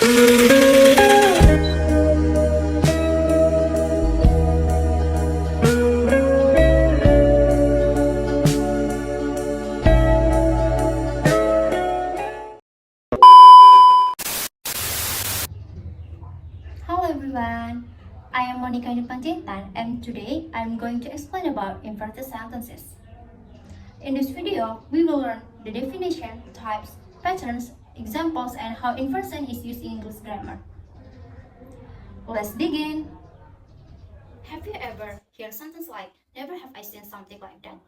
Hello everyone, I am Monika in Panjaitan and today I am going to explain about inverted sentences. In this video, we will learn the definition, types, patterns, examples, and how inversion is used in English grammar. Let's begin. Have you ever heard a sentence like, never have I seen something like that?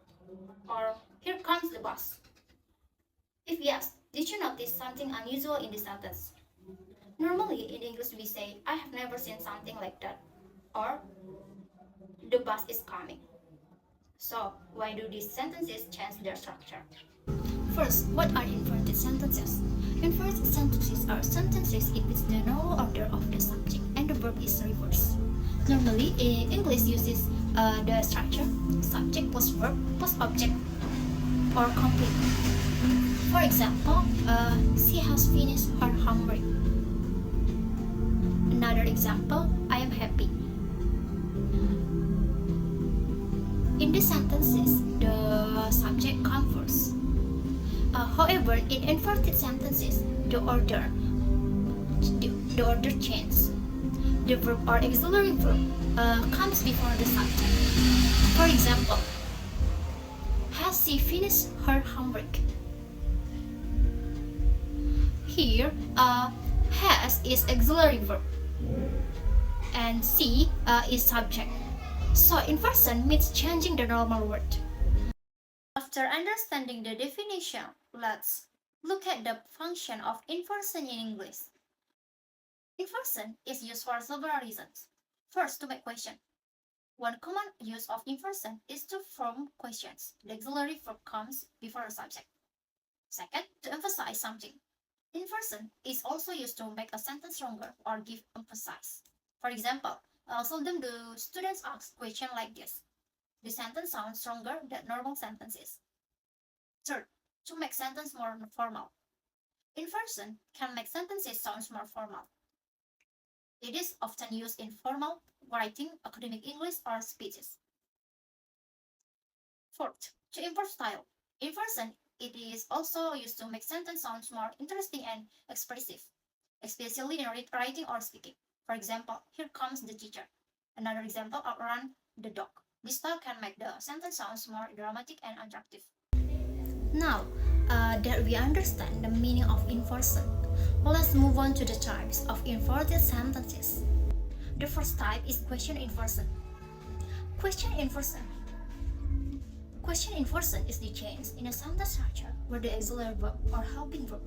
Or, here comes the bus. If yes, did you notice something unusual in this sentence? Normally in English we say, I have never seen something like that. Or, the bus is coming. So, why do these sentences change their structure? First, what are inverted sentences? Inverted sentences are sentences in which the normal order of the subject and the verb is reversed. Normally, English uses the structure subject plus verb plus object or complete. For example, she has finished her homework. Another example, I am happy. In these sentences, the subject comes first. However, in inverted sentences, the order changes. The verb or auxiliary verb comes before the subject. For example, has she finished her homework? Here, has is auxiliary verb, and she is subject. So inversion means changing the normal word. After understanding the definition, let's look at the function of inversion in English. Inversion is used for several reasons. First, to make question. One common use of inversion is to form questions. The auxiliary verb comes before the subject. Second, to emphasize something. Inversion is also used to make a sentence stronger or give emphasis. For example, seldom do students ask questions like this. The sentence sounds stronger than normal sentences. Third, to make sentence more formal. Inversion can make sentences sound more formal. It is often used in formal writing, academic English, or speeches. Fourth, to improve style. Inversion it is also used to make sentence sounds more interesting and expressive, especially in writing or speaking. For example, here comes the teacher. Another example, outrun the dog. This style can make the sentence sounds more dramatic and attractive. Now that we understand the meaning of inversion, let's move on to the types of inverted sentences. The first type is question inversion. Question inversion is the change in a sentence structure where the auxiliary verb or helping verb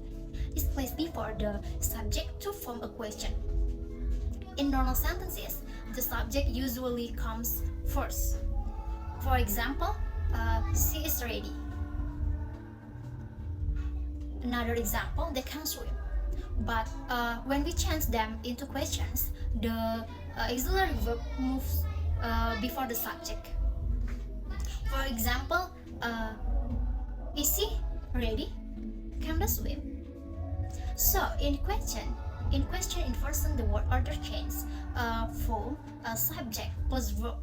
is placed before the subject to form a question. In normal sentences, the subject usually comes first. For example, she is ready. Another example, they can swim. But when we change them into questions, the auxiliary verb moves before the subject. For example, is he ready? Can they swim? So in question inversion, the word order changes from subject plus verb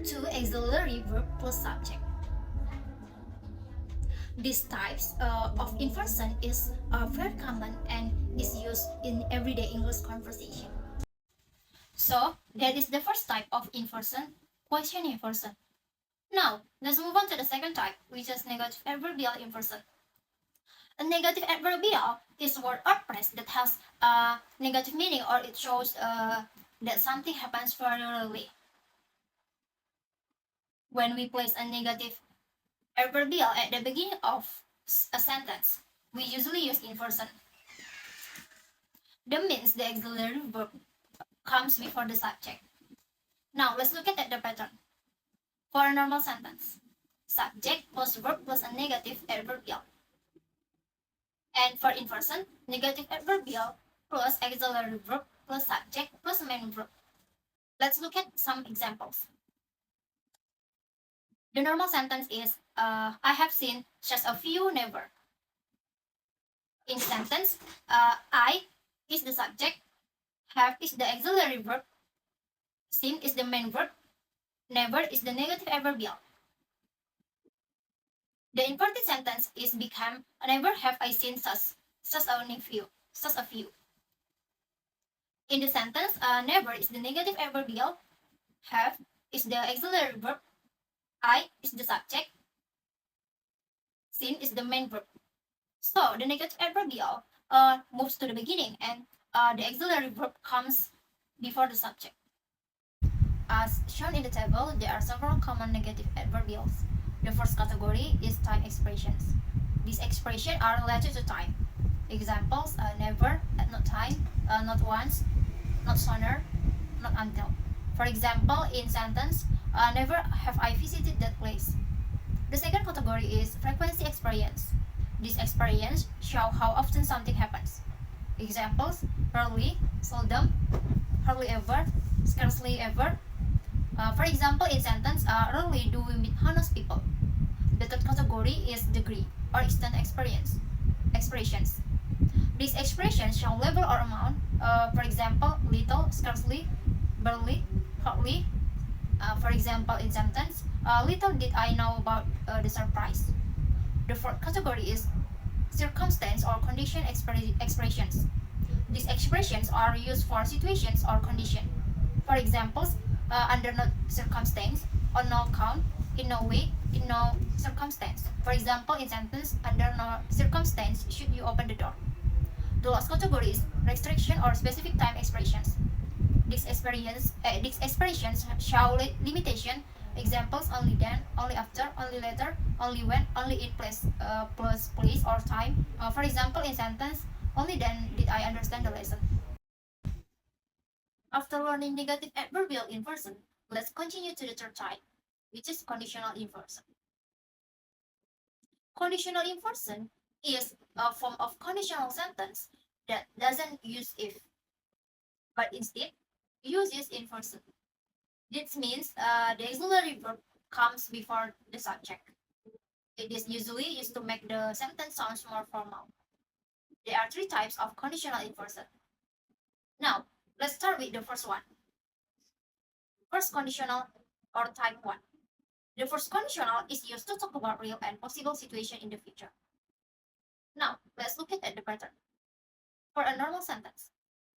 to auxiliary verb plus subject. These types of inversion is very common and is used in everyday English conversation. So that is the first type of inversion, question inversion. Now, let's move on to the second type, which is negative adverbial inversion. A negative adverbial is a word or phrase that has a negative meaning or it shows that something happens very rarely. When we place a negative adverbial at the beginning of a sentence, we usually use inversion. That means the auxiliary verb comes before the subject. Now, let's look at the pattern. For a normal sentence, subject plus verb plus a negative adverbial. And for inversion, negative adverbial plus auxiliary verb plus subject plus main verb. Let's look at some examples. The normal sentence is, I have seen just a few never. In sentence, I is the subject, have is the auxiliary verb, seen is the main verb, never is the negative adverbial. The inverted sentence is become never have I seen such a few, such a few. In the sentence, never is the negative adverbial, have is the auxiliary verb, I is the subject, seen is the main verb. So the negative adverbial moves to the beginning and the auxiliary verb comes before the subject. As shown in the table, there are several common negative adverbials. The first category is time expressions. These expressions are related to time. Examples: never, at no time, not once, not sooner, not until. For example, in sentence, never have I visited that place. The second category is frequency experience. This experience show how often something happens. Examples: rarely, seldom, hardly ever, scarcely ever. For example, in sentence, rarely do we meet honest people. The third category is degree or extent experience expressions. These expressions show level or amount. For example, little, scarcely, barely, hardly. For example, in sentence, little did I know about the surprise. The fourth category is circumstance or condition expressions. These expressions are used for situations or condition. For examples, under no circumstance, on no count, in no way, in no circumstance. For example, in sentence, under no circumstance should you open the door. The last category is restriction or specific time expressions. These expressions show limitation. Examples: only then, only after, only later, only when, only in place or time. For example, in sentence, only then did I understand the lesson. After learning negative adverbial inversion, let's continue to the third type, which is conditional inversion. Conditional inversion is a form of conditional sentence that doesn't use if, but instead uses inversion. This means the auxiliary verb comes before the subject. It is usually used to make the sentence sound more formal. There are three types of conditional inversion. Now, let's start with the first one. First conditional or type 1. The first conditional is used to talk about real and possible situation in the future. Now, let's look at the pattern. For a normal sentence,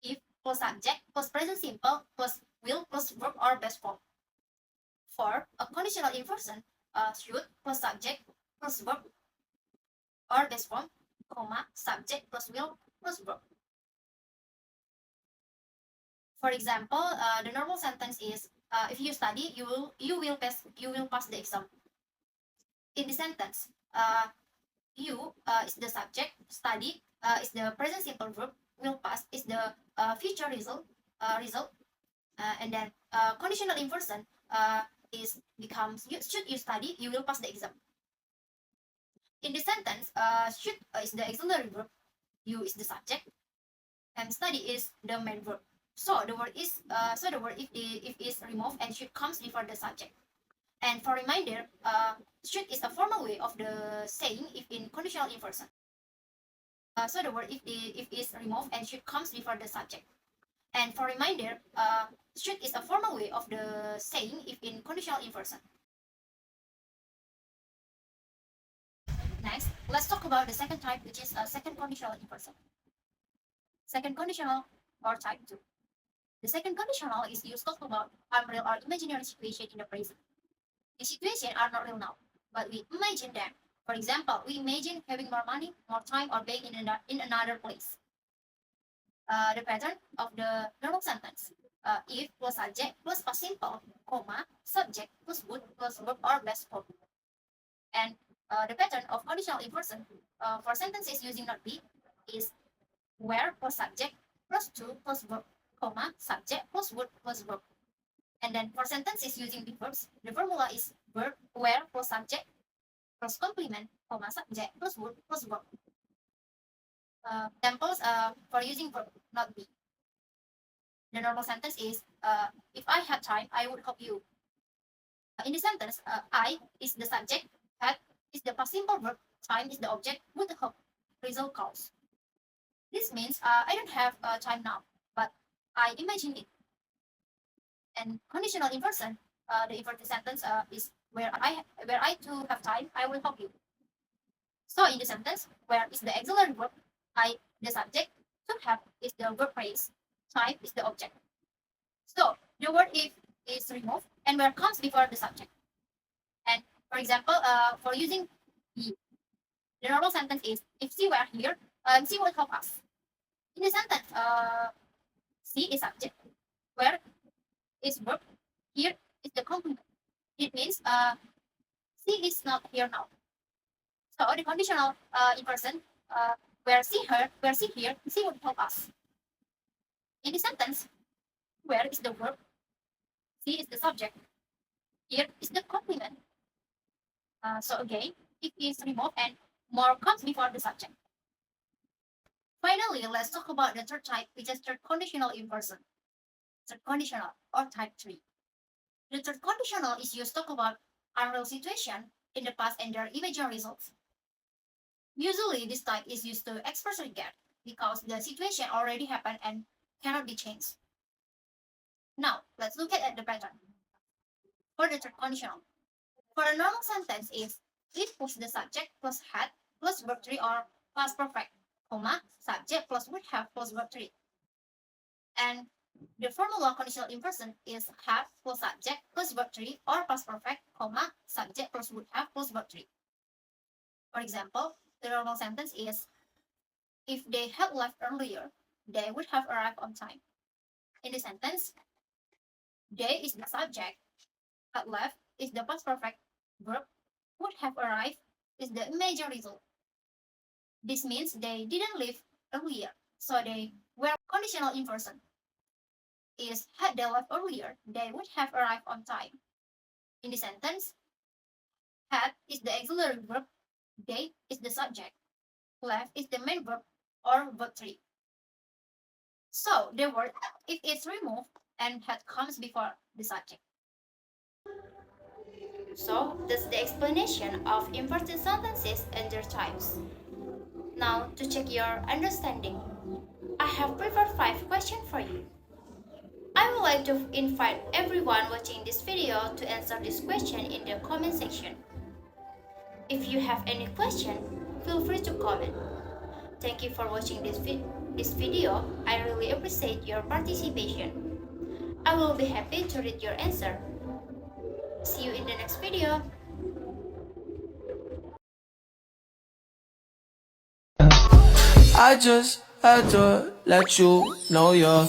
if plus subject plus present simple plus will plus verb or best form. For a conditional inversion, should plus subject plus verb or best form, comma, subject plus will plus verb. For example, the normal sentence is if you study, you will pass the exam. In the sentence, you is the subject, study is the present simple verb, will pass is the future result, and then conditional inversion is becomes should you study, you will pass the exam. In the sentence, should is the auxiliary verb, you is the subject, and study is the main verb. So the word if is removed and should comes before the subject. And for reminder, should is a formal way of the saying if in conditional inversion. So the word if is removed and should comes before the subject. And for reminder, should is a formal way of the saying if in conditional inversion. Next, let's talk about the second type, which is a second conditional inversion. Second conditional or type 2. The second conditional is used to talk about unreal or imaginary situation in the present. The situations are not real now, but we imagine them. For example, we imagine having more money, more time, or being in another place. The pattern of the normal sentence. If plus subject plus past simple, comma, subject plus would plus verb or best form. And the pattern of conditional inversion for sentences using not be is where plus subject plus to plus verb, comma, subject plus would plus verb. And then for sentences using be verbs, the formula is verb where plus subject plus complement, comma, subject plus would plus verb. Examples for using verb not be. The normal sentence is if I had time, I would help you. In the sentence, I is the subject, had is the past simple verb, time is the object, would help, result cause. This means I don't have time now, but I imagine it. And conditional inversion, the inverted sentence is where I do have time, I will help you. So in the sentence, where is the auxiliary verb, I the subject, to have is the verb phrase, time is the object. So the word if is removed and where comes before the subject. And for example, for using he, the normal sentence is if she were here, she would help us. In the sentence, she is subject, where is verb, here is the complement. It means she is not here now. So the conditional inversion, where she her, where she here, she would help us. In the sentence, where is the verb, she is the subject, here is the complement. So again, it is removed and more comes before the subject. Finally, let's talk about the third type, which is third conditional inversion. Third conditional or type 3. The third conditional is used to talk about unreal situation in the past and their imaginary results. Usually, this type is used to express regret because the situation already happened and cannot be changed. Now, let's look at the pattern. For the third conditional, for a normal sentence is if plus the subject plus had plus verb 3 or past perfect, comma, subject plus would have plus verb 3. And the formula conditional inversion is have plus subject plus verb 3 or past perfect, comma, subject plus would have plus verb 3. For example, the normal sentence is if they had left earlier, they would have arrived on time. In the sentence, they is the subject, had left is the past perfect verb, would have arrived is the imaginary result. This means they didn't leave earlier, so they were conditional inversion. Is had they left earlier, they would have arrived on time. In the sentence, had is the auxiliary verb, they is the subject, left is the main verb or verb 3. So the word if is removed and had comes before the subject. So that's the explanation of inverted sentences and their types. Now to check your understanding, I have prepared 5 questions for you. I would like to invite everyone watching this video to answer this question in the comment section. If you have any question, feel free to comment. Thank you for watching this video. I really appreciate your participation. I will be happy to read your answer. See you in the next video. I just had to let you know you're